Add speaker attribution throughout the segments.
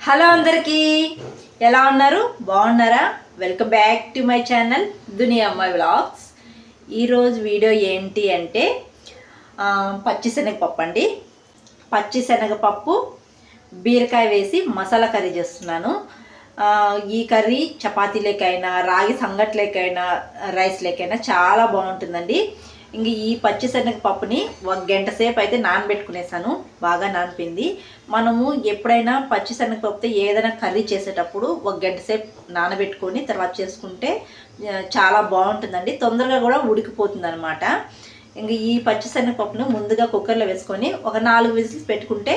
Speaker 1: Hello అందరికీ, ఎలా ఉన్నారు? బాగున్నారా? Welcome back to my channel దునియా అమ్మాయి వ్లాగ్స్. ఈరోజు వీడియో ఏంటి అంటే పచ్చిశనగపప్పు అండి. పచ్చిశనగపప్పు బీరకాయ వేసి మసాలా కర్రీ చేస్తున్నాను. ఈ కర్రీ చపాతీలకైనా, రాగి సంగట్లకైనా, రైస్లకైనా చాలా బాగుంటుందండి. ఇంక ఈ పచ్చిశనగపప్పుని 1 గంట సేపు అయితే నానబెట్టుకునేసాను. బాగా నానిపోయింది. మనము ఎప్పుడైనా పచ్చిశనగపప్పుతో ఏదైనా కర్రీ చేసేటప్పుడు 1 గంట సేపు నానబెట్టుకొని తర్వాత చేసుకుంటే చాలా బాగుంటుందండి. తొందరగా కూడా ఉడికిపోతుంది అనమాట. ఇంక ఈ పచ్చిశనగపప్పును ముందుగా కుక్కర్లో వేసుకొని ఒక 4 విజిల్స్ పెట్టుకుంటే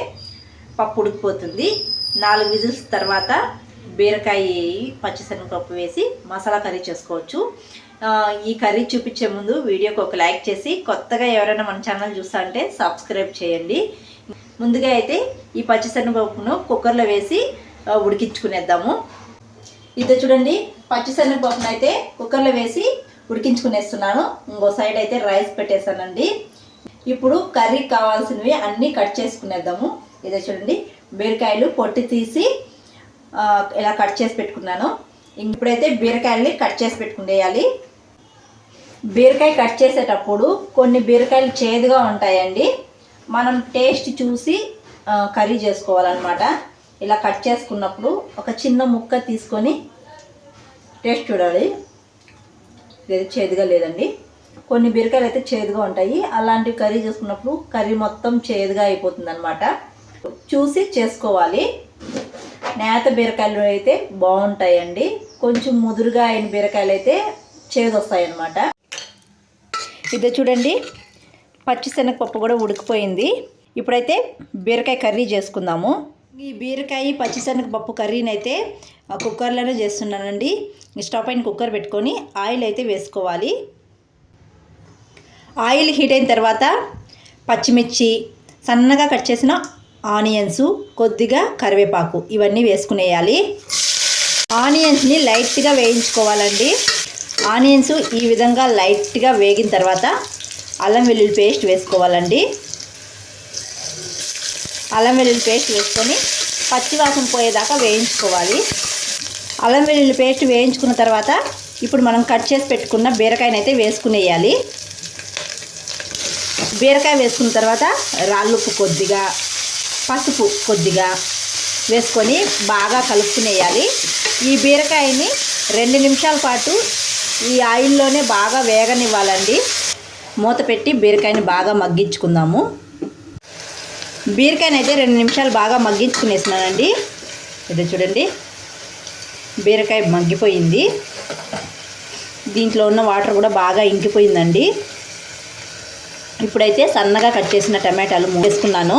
Speaker 1: పప్పు ఉడికిపోతుంది. 4 విజిల్స్ తర్వాత బీరకాయ పచ్చిశనగపప్పు వేసి మసాలా కర్రీ చేసుకోవచ్చు. ఈ కర్రీ చూపించే ముందు వీడియోకి ఒక లైక్ చేసి, కొత్తగా ఎవరైనా మన ఛానల్ చూస్తా అంటే సబ్స్క్రైబ్ చేయండి. ముందుగా అయితే ఈ పచ్చిశనగపప్పును కుక్కర్లో వేసి ఉడికించుకునేద్దాము. ఇదే చూడండి, పచ్చిశనగపప్పును అయితే కుక్కర్లో వేసి ఉడికించుకునేస్తున్నాను. ఇంకో సైడ్ అయితే రైస్ పెట్టేశానండి. ఇప్పుడు కర్రీకి కావాల్సినవి అన్నీ కట్ చేసుకునేద్దాము. ఇదే చూడండి, బీరకాయలు పొట్టు తీసి ఇలా కట్ చేసి పెట్టుకున్నాను. ఇప్పుడైతే బీరకాయల్ని కట్ చేసి పెట్టుకునేయాలి. బీరకాయ కట్ చేసేటప్పుడు కొన్ని బీరకాయలు చేదుగా ఉంటాయండి. మనం టేస్ట్ చూసి కర్రీ చేసుకోవాలన్నమాట. ఇలా కట్ చేసుకున్నప్పుడు ఒక చిన్న ముక్క తీసుకొని టేస్ట్ చూడాలి. లేదు, చేదుగా లేదండి. కొన్ని బీరకాయలు అయితే చేదుగా ఉంటాయి. అలాంటివి కర్రీ చేసుకున్నప్పుడు కర్రీ మొత్తం చేదుగా అయిపోతుంది అనమాట. చూసి చేసుకోవాలి. నేత బీరకాయలు అయితే బాగుంటాయండి. కొంచెం ముదురుగా అయిన బీరకాయలు అయితే చేదు వస్తాయి అన్నమాట. ఇదే చూడండి, పచ్చిశనగపప్పు కూడా ఉడికిపోయింది. ఇప్పుడైతే బీరకాయ కర్రీ చేసుకుందాము. ఈ బీరకాయ పచ్చిశనగపప్పు కర్రీని అయితే కుక్కర్లోనే చేస్తున్నానండి. స్టవ్ పైన కుక్కర్ పెట్టుకొని ఆయిల్ అయితే వేసుకోవాలి. ఆయిల్ హీట్ అయిన తర్వాత పచ్చిమిర్చి, సన్నగా కట్ చేసిన ఆనియన్స్, కొద్దిగా కరివేపాకు ఇవన్నీ వేసుకునేయాలి. ఆనియన్స్ని లైట్గా వేయించుకోవాలండి. ఆనియన్స్ ఈ విధంగా లైట్గా వేగిన తర్వాత అల్లం వెల్లుల్లి పేస్ట్ వేసుకోవాలండి. అల్లం వెల్లుల్లి పేస్ట్ వేసుకొని పచ్చివాసన పోయేదాకా వేయించుకోవాలి. అల్లం వెల్లుల్లి పేస్ట్ వేయించుకున్న తర్వాత ఇప్పుడు మనం కట్ చేసి పెట్టుకున్న బీరకాయని అయితే వేసుకునేయాలి. బీరకాయ వేసుకున్న తర్వాత రాళ్ళుప్పు కొద్దిగా, పసుపు కొద్దిగా వేసుకొని బాగా కలుపుకునేయాలి. ఈ బీరకాయని 2 నిమిషాల పాటు ఈ ఆయిల్లోనే బాగా వేగనివ్వాలండి. మూత పెట్టి బీరకాయని బాగా మగ్గించుకుందాము. బీరకాయని అయితే 2 నిమిషాలు బాగా మగ్గించుకునేసినానండి. ఇది చూడండి, బీరకాయ మగ్గిపోయింది. దీంట్లో ఉన్న వాటర్ కూడా బాగా ఇంకిపోయిందండి. ఇప్పుడైతే సన్నగా కట్ చేసిన టమాటాలు వేసుకున్నాను.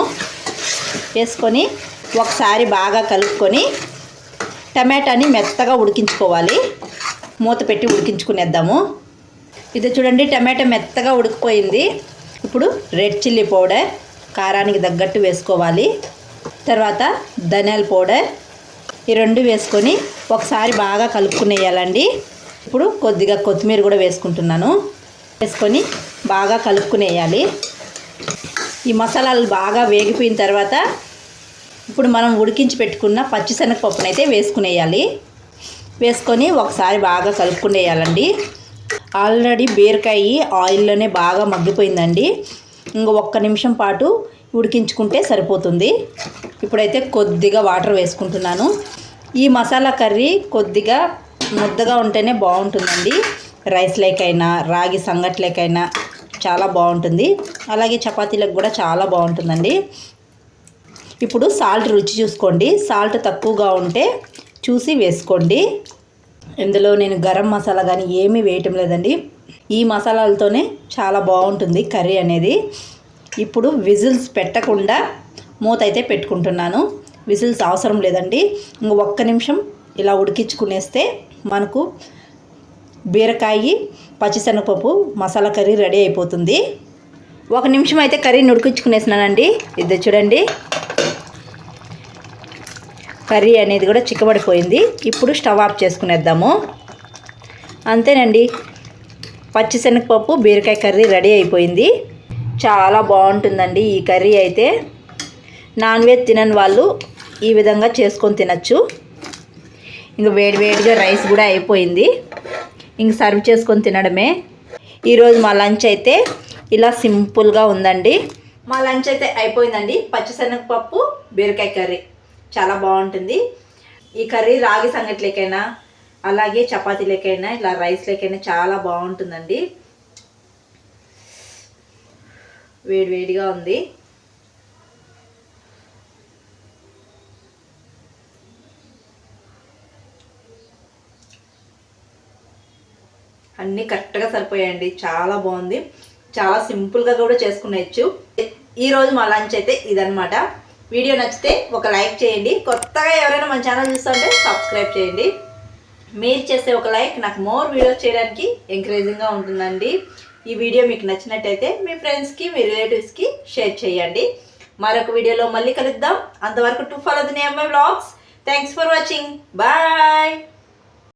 Speaker 1: వేసుకొని ఒకసారి బాగా కలుపుకొని టమాటాని మెత్తగా ఉడికించుకోవాలి. మూత పెట్టి ఉడికించుకునేద్దాము. ఇది చూడండి, టమాటా మెత్తగా ఉడికిపోయింది. ఇప్పుడు రెడ్ చిల్లీ పౌడర్ కారానికి తగ్గట్టు వేసుకోవాలి. తర్వాత ధనియాల పౌడర్, ఈ 2 వేసుకొని ఒకసారి బాగా కలుపుకునేయాలండి. ఇప్పుడు కొద్దిగా కొత్తిమీర కూడా వేసుకుంటున్నాను. వేసుకొని బాగా కలుపుకునేయాలి. ఈ మసాలాలు బాగా వేగిపోయిన తర్వాత ఇప్పుడు మనం ఉడికించి పెట్టుకున్న పచ్చిశనగపప్పును అయితే వేసుకునేయాలి. వేసుకొని ఒకసారి బాగా కలుపుకునేయాలండి. ఆల్రెడీ బీరకాయ ఆయిల్లోనే బాగా మగ్గిపోయిందండి. ఇంక 1 నిమిషం పాటు ఉడికించుకుంటే సరిపోతుంది. ఇప్పుడైతే కొద్దిగా వాటర్ వేసుకుంటున్నాను. ఈ మసాలా కర్రీ కొద్దిగా ముద్దగా ఉంటేనే బాగుంటుందండి. రైస్లేకైనా, రాగి సంగట్లేకైనా చాలా బాగుంటుంది. అలాగే చపాతీలకు కూడా చాలా బాగుంటుందండి. ఇప్పుడు సాల్ట్ రుచి చూసుకోండి. సాల్ట్ తక్కువగా ఉంటే చూసి వేసుకోండి. ఇందులో నేను గరం మసాలా కానీ ఏమీ వేయటం లేదండి. ఈ మసాలాలతోనే చాలా బాగుంటుంది కర్రీ అనేది. ఇప్పుడు విజిల్స్ పెట్టకుండా మూత అయితే పెట్టుకుంటున్నాను. విజిల్స్ అవసరం లేదండి. ఇంక 1 నిమిషం ఇలా ఉడికించుకునేస్తే మనకు బీరకాయ పచ్చిశనగపప్పు మసాలా కర్రీ రెడీ అయిపోతుంది. 1 నిమిషం అయితే కర్రీని ఉడికించుకునేసినానండి. ఇది చూడండి, కర్రీ అనేది కూడా చిక్కబడిపోయింది. ఇప్పుడు స్టవ్ ఆఫ్ చేసుకునేద్దాము. అంతేనండి, పచ్చిశనగపప్పు బీరకాయ కర్రీ రెడీ అయిపోయింది. చాలా బాగుంటుందండి ఈ కర్రీ అయితే. నాన్ వెజ్ తినని వాళ్ళు ఈ విధంగా చేసుకొని తినచ్చు. ఇంక వేడివేడిగా రైస్ కూడా అయిపోయింది, ఇంక సర్వ్ చేసుకొని తినడమే. ఈరోజు మా లంచ్ అయితే ఇలా సింపుల్గా ఉందండి. మా లంచ్ అయితే అయిపోయిందండి. పచ్చిశనగపప్పు బీరకాయ కర్రీ చాలా బాగుంటుంది. ఈ కర్రీ రాగి సంగట్లేకైనా అలాగే చపాతీలకైనా ఇలా రైస్లకైనా చాలా బాగుంటుందండి. వేడివేడిగా ఉంది. అన్నీ కరెక్ట్గా సరిపోయాయండి. చాలా బాగుంది. చాలా సింపుల్గా కూడా చేసుకునేచ్చు. ఈరోజు మా లంచ్ అయితే ఇదనమాట. వీడియో నచ్చితే ఒక లైక్ చేయండి. కొత్తగా ఎవరైనా మన ఛానల్ చూస్తుంటే సబ్స్క్రైబ్ చేయండి. మీరు చేసే ఒక లైక్ నాకు మోర్ వీడియోస్ చేయడానికి ఎంకరేజింగ్గా ఉంటుందండి. ఈ వీడియో మీకు నచ్చినట్టయితే మీ ఫ్రెండ్స్కి మీ రిలేటివ్స్కి షేర్ చేయండి. మరొక వీడియోలో మళ్ళీ కలుద్దాం. అంతవరకు to follow the name my vlogs. Thanks for watching. Bye.